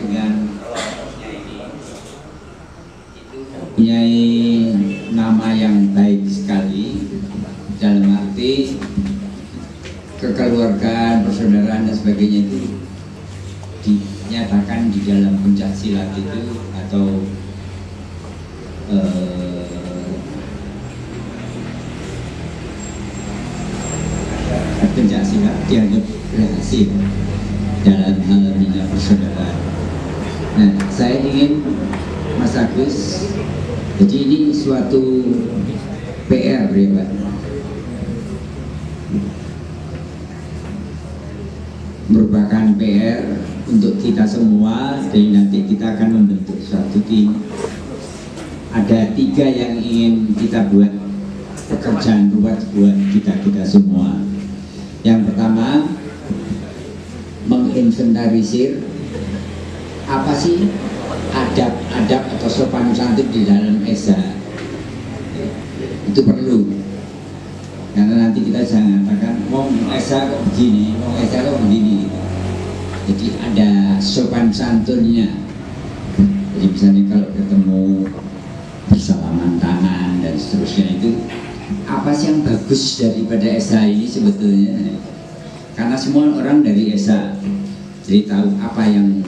dengan kelompoknya ini itu mempunyai nama yang baik sekali, dalam arti kekeluargaan, persaudaraan dan sebagainya itu dinyatakan di dalam pencak silat itu, atau pencak silat dianggap berhasil dalam hal bina persaudaraan. Nah, saya ingin Mas Agus, jadi ini suatu PR ya Pak, merupakan PR untuk kita semua. Dan nanti kita akan membentuk suatu tim. Ada 3 yang ingin kita buat, pekerjaan buat kita semua. Yang pertama, menginventarisir apa sih adab atau sopan santun di dalam esa. Itu perlu, karena nanti kita jangan mengatakan wong esa kok begini, wong esa kok begini. Jadi ada sopan santunnya. Jadi misalnya kalau ketemu bersalaman tangan dan seterusnya, itu apa sih yang bagus daripada esa ini sebetulnya? Karena semua orang dari esa, jadi tahu apa yang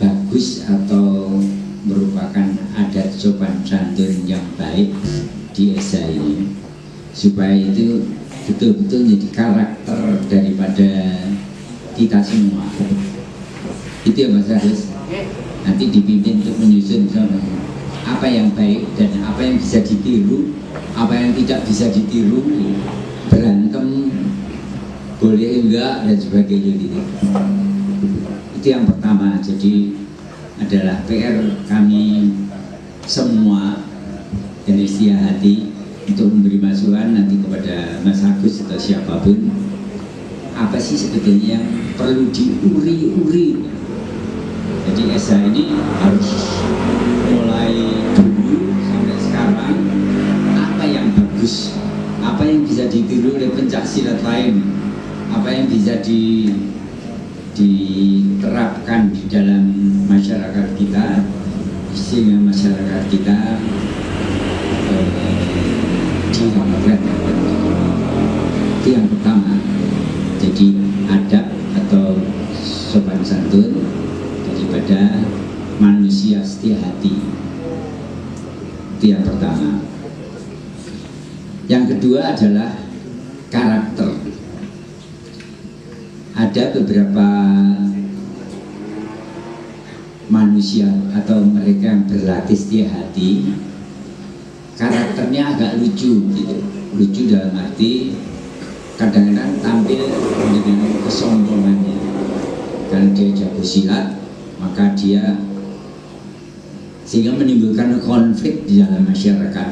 bagus atau merupakan adat sopan santun yang baik di esa ini, supaya itu betul-betul menjadi karakter daripada kita semua. Itu ya Mas Agus. Nanti dipimpin untuk menyusun apa yang baik dan apa yang bisa ditiru, apa yang tidak bisa ditiru, berantem boleh enggak dan sebagainya gitu. Itu yang pertama. Jadi adalah PR kami semua dari Setia Hati untuk memberi masukan nanti kepada Mas Agus atau siapapun, apa sih sebetulnya yang perlu diuri-uri. Jadi esa ini harus mulai dulu sampai sekarang, apa yang bagus, apa yang bisa ditiru oleh pencak silat lain, apa yang bisa diterapkan di dalam masyarakat kita, sehingga masyarakat kita diharapkan. Itu yang pertama. Jadi adab atau sopan santun daripada manusia setia hati. Itu yang pertama. Yang kedua adalah karakter. Ada beberapa manusia atau mereka yang berlatih setia hati, karakternya agak lucu gitu. Lucu dalam arti kadang-kadang tampil dengan kesombongannya. Karena dia jago silat, maka dia sehingga menimbulkan konflik di dalam masyarakat.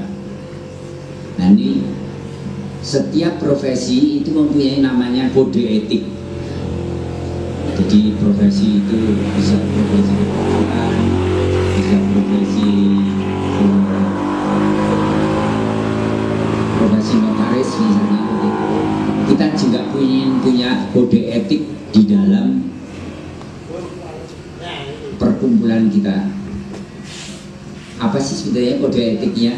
Nah, ini setiap profesi itu mempunyai namanya kode etik. Jadi profesi itu bisa profesi kedokteran, bisa profesi notaris misalnya. Kita juga punya kode etik di dalam perkumpulan kita. Apa sih sebenarnya kode etiknya?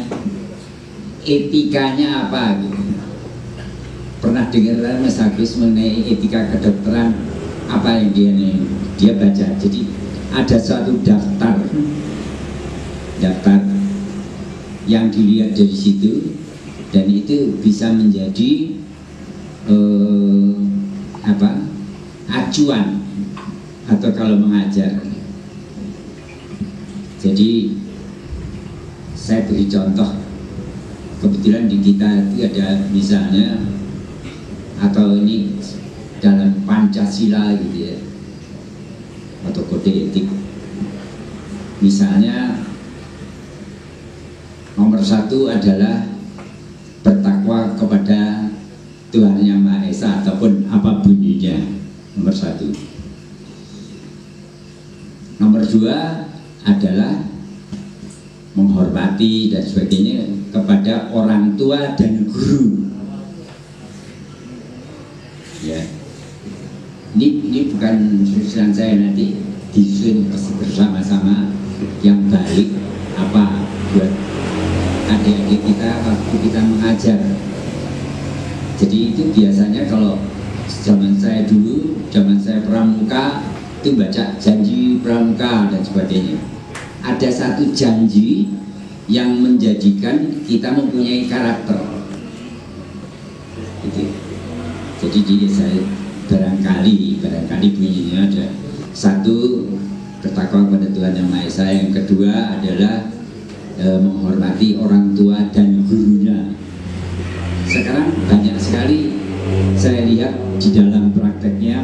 Etikanya apa? Pernah dengar Mas Agus mengenai etika kedokteran? Apa yang dia baca? Jadi ada suatu daftar yang dilihat dari situ, dan itu bisa menjadi acuan atau kalau mengajar. Jadi saya beri contoh, kebetulan di kita itu ada misalnya, atau ini dalam Pancasila gitu ya, atau kode etik. Misalnya nomor 1 adalah bertakwa kepada Tuhan Yang Maha Esa, ataupun apa bunyinya, nomor 1. Nomor 2 adalah menghormati dan sebagainya kepada orang tua dan guru. Ya, ini bukan susunan saya, nanti disusun itu baca janji pramuka dan sebagainya. Ada satu janji yang menjadikan kita mempunyai karakter. Gitu. Jadi saya barangkali bunyinya ada satu, bertakwa kepada Tuhan Yang Maha Esa. Yang kedua adalah menghormati orang tua dan gurunya. Sekarang banyak sekali saya lihat di dalam prakteknya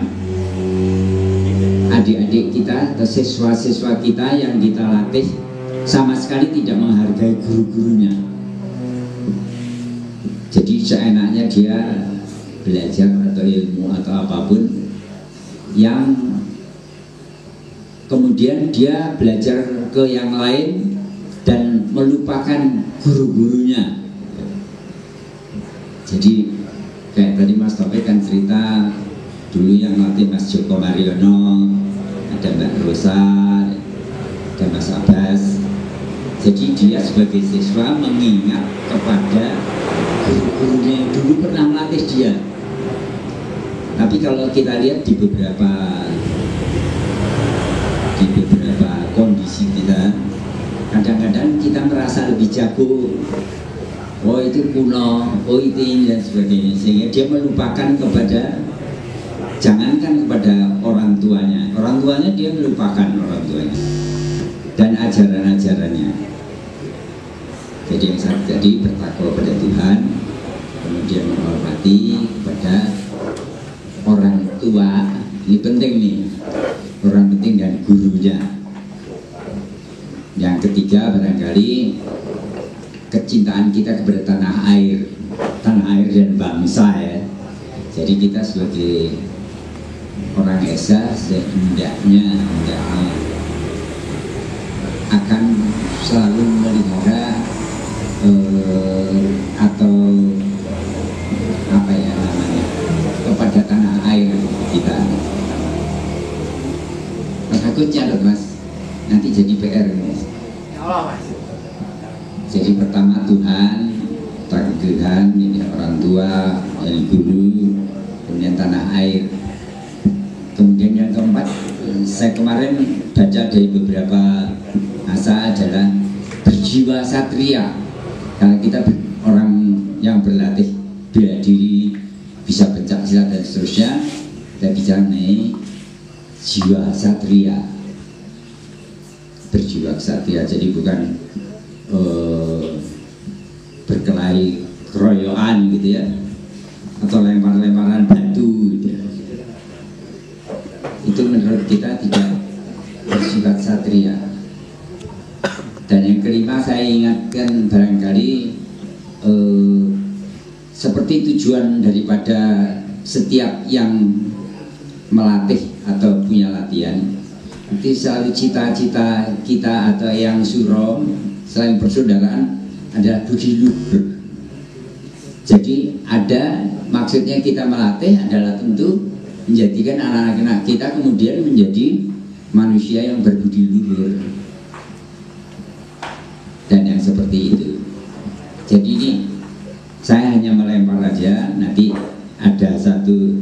adik-adik kita atau siswa-siswa kita yang kita latih sama sekali tidak menghargai guru-gurunya. Jadi seenaknya dia belajar atau ilmu atau apapun yang kemudian dia belajar ke yang lain dan melupakan guru-gurunya. Jadi kayak tadi Mas Taufik kan cerita dulu yang latih Mas Joko Mariono, ada Mbak Rosa, ada Mas Abbas. Jadi dia sebagai siswa mengingat kepada guru-gurunya yang dulu pernah melatih dia. Tapi kalau kita lihat di beberapa kondisi kita, kadang-kadang kita merasa lebih jago. Oh itu kuno, oh itu ini dan sebagainya, sehingga dia melupakan kepada, jangankan kepada orang tuanya dia melupakan orang tuanya dan ajaran-ajarannya. Jadi yang tadi bertakwa kepada Tuhan, kemudian menghormati kepada orang tua, ini penting nih, orang penting dan gurunya. Yang ketiga barangkali kecintaan kita kepada tanah air dan bangsa ya. Jadi kita sebagai orang Esa hendaknya akan selalu melihara atau apa ya namanya, kepada tanah air kita. Mas aku catat Mas, nanti jadi PR ini. Ya Allah Mas. Jadi pertama Tuhan, ini orang tua, yang guru, kemudian tanah air. Kemudian yang keempat, saya kemarin baca dari beberapa asa adalah berjiwa satria. Karena kita orang yang berlatih bela diri, bisa pencak silat dan seterusnya, kita bicara mengenai jiwa satria, berjiwa satria. Jadi bukan berkelahi keroyokan gitu ya, atau lempar-lemparan batu gitu ya. Itu menurut kita tidak bersifat satria. Dan yang kelima saya ingatkan barangkali seperti tujuan daripada setiap yang melatih atau punya latihan, nanti selalu cita-cita kita atau yang surom selain persaudaraan adalah budi luhur. Jadi ada maksudnya kita melatih adalah tentu menjadikan anak-anak kita kemudian menjadi manusia yang berbudi luhur dan yang seperti itu. Jadi ini saya hanya melempar aja, nanti ada satu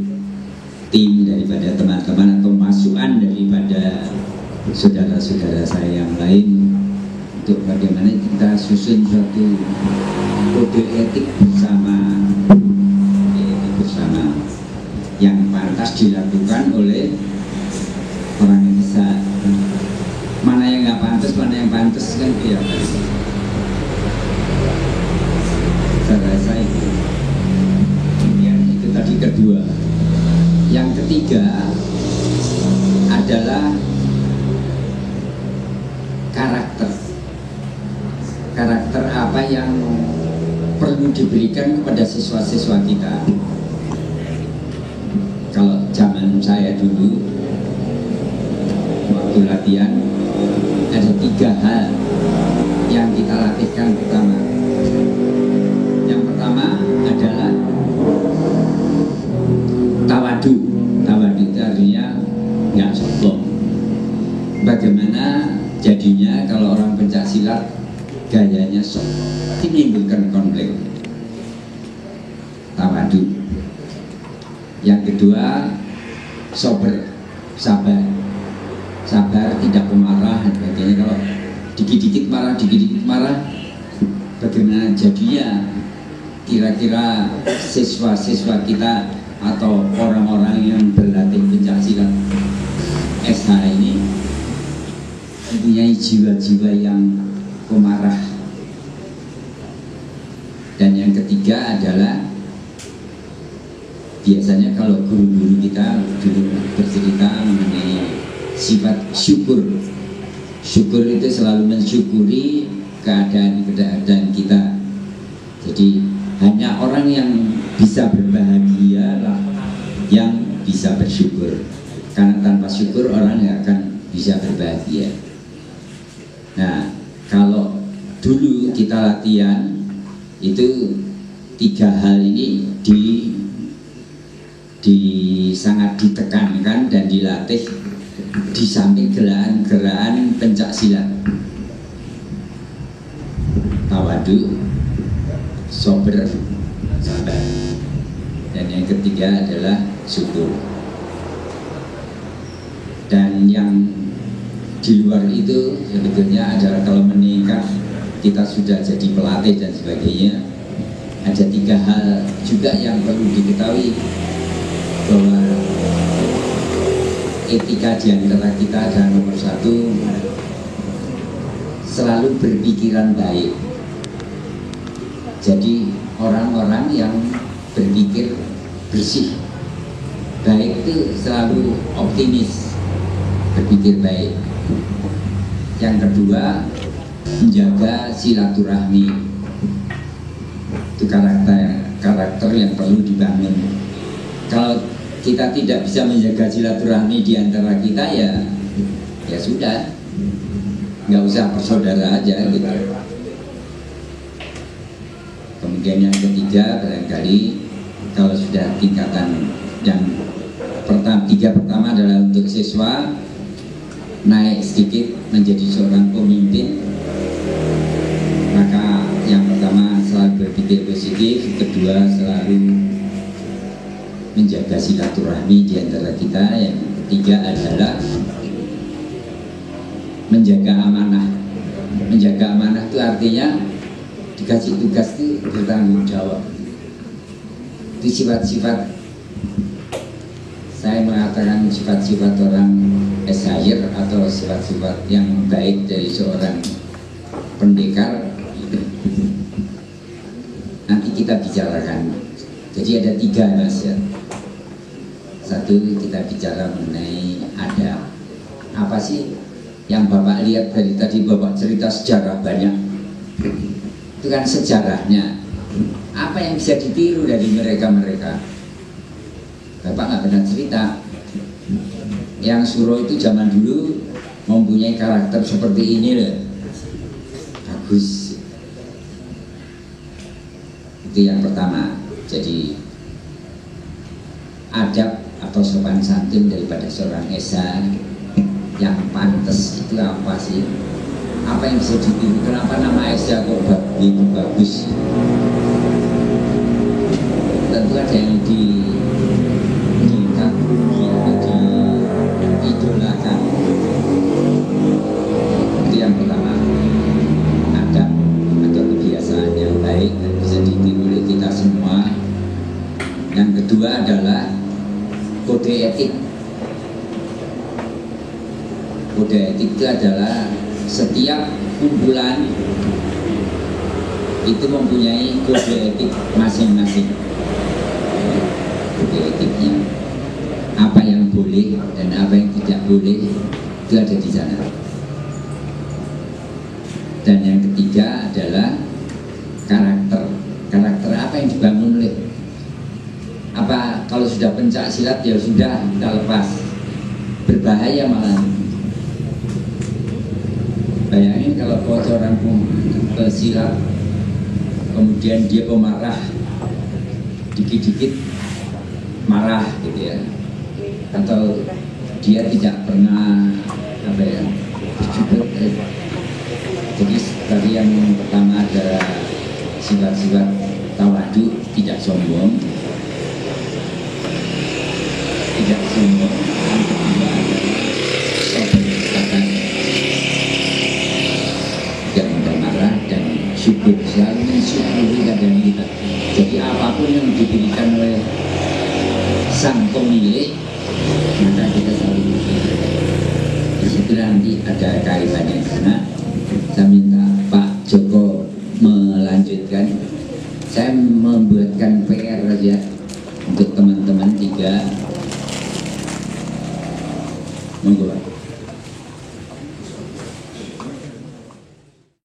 tim daripada teman-teman atau masukan daripada saudara-saudara saya yang lain untuk bagaimana kita susun suatu kode etik bersama yang pantas dilakukan oleh orang yang bisa. Mana yang nggak pantas, mana yang pantas kan kelihatan. Saya rasa itu. Kemudian itu tadi kedua. Yang ketiga adalah karakter. Karakter apa yang perlu diberikan kepada siswa-siswa kita. Kalau zaman saya dulu waktu latihan ada 3 hal yang kita latihkan pertama. Yang pertama adalah tawadu. Tawadu itu artinya nggak sombong. Bagaimana jadinya kalau orang pencak silat gayanya sombong, itu menimbulkan konflik. Tawadu. Yang kedua, sabar. sabar, tidak pemarah dan sebagainya. Kalau dikit-dikit marah, bagaimana jadinya kira-kira siswa-siswa kita atau orang-orang yang berlatih pencaksilat SH ini mempunyai jiwa-jiwa yang pemarah. Dan yang ketiga adalah biasanya kalau guru-guru kita dulu bercerita mengenai sifat syukur. Syukur itu selalu mensyukuri keadaan kita. Jadi hanya orang yang bisa berbahagia lah yang bisa bersyukur. Karena tanpa syukur orang nggak akan bisa berbahagia. Nah, kalau dulu kita latihan itu 3 hal ini sangat ditekankan dan dilatih di samping gerakan pencak silat. Tawadu, sober, sabar. Dan yang ketiga adalah syukur. Dan yang di luar itu sebetulnya adalah kalau menikah kita sudah jadi pelatih dan sebagainya, ada 3 hal juga yang perlu diketahui, bahwa etika di antara kita adalah nomor 1, selalu berpikiran baik. Jadi orang-orang yang berpikir bersih, baik itu selalu optimis, berpikir baik. Yang kedua, menjaga silaturahmi. Itu karakter yang perlu dibangun. Kalau kita tidak bisa menjaga silaturahmi di antara kita, ya sudah, nggak usah bersaudara aja gitu. Kemudian yang ketiga, barangkali kalau sudah tingkatan yang pertama adalah untuk siswa naik sedikit menjadi seorang pemimpin, maka yang pertama selalu berpikir positif, kedua selalu menjaga silaturahmi di antara kita, yang ketiga adalah menjaga amanah. Menjaga amanah itu artinya dikasih tugas itu bertanggung jawab. Itu sifat-sifat, saya mengatakan sifat-sifat orang SHR atau sifat-sifat yang baik dari seorang pendekar. Nanti kita bicarakan. Jadi ada 3 mas ya. 1, kita bicara mengenai adab. Apa sih yang Bapak lihat dari tadi, Bapak cerita sejarah banyak. Itu kan sejarahnya. Apa yang bisa ditiru dari mereka-mereka? Bapak nggak pernah cerita. Yang Suro itu zaman dulu mempunyai karakter seperti ini loh. Bagus. Itu yang pertama. Jadi adab atau sopan santun daripada seorang Esa yang pantas itu apa sih? Apa yang bisa ditiru? Kenapa nama Esa kok begitu bagus? Tentu ada yang dikagumi atau diidolakan. Itu yang pertama, adab atau kebiasaan yang baik dan bisa ditiru oleh kita semua. Yang kedua adalah kode etik. Kode etik itu adalah setiap kumpulan itu mempunyai kode etik masing-masing. Kode etiknya, apa yang boleh dan apa yang tidak boleh, itu ada di sana. Dan yang ketiga adalah karakter. Karakter apa yang dibangun oleh, apa kalau sudah pencak silat ya sudah kita lepas, berbahaya malah. Bayangin kalau orang silat kemudian dia pemarah, dikit-dikit marah gitu ya, atau dia tidak pernah bersyukur. Jadi tadi yang pertama adalah sifat-sifat tawadu, tidak sombong. Yang kedua adalah sober. syukur, selalu mensyukuri keadaan kita. Jadi apapun yang diberikan oleh sang pemilik, maka kita selalu bersyukur. Di situ nanti ada kaitannya di sana. Saya minta Pak Joko melanjutkan. Saya membuatkan PR saja untuk teman-teman tiga. Monggo Pak.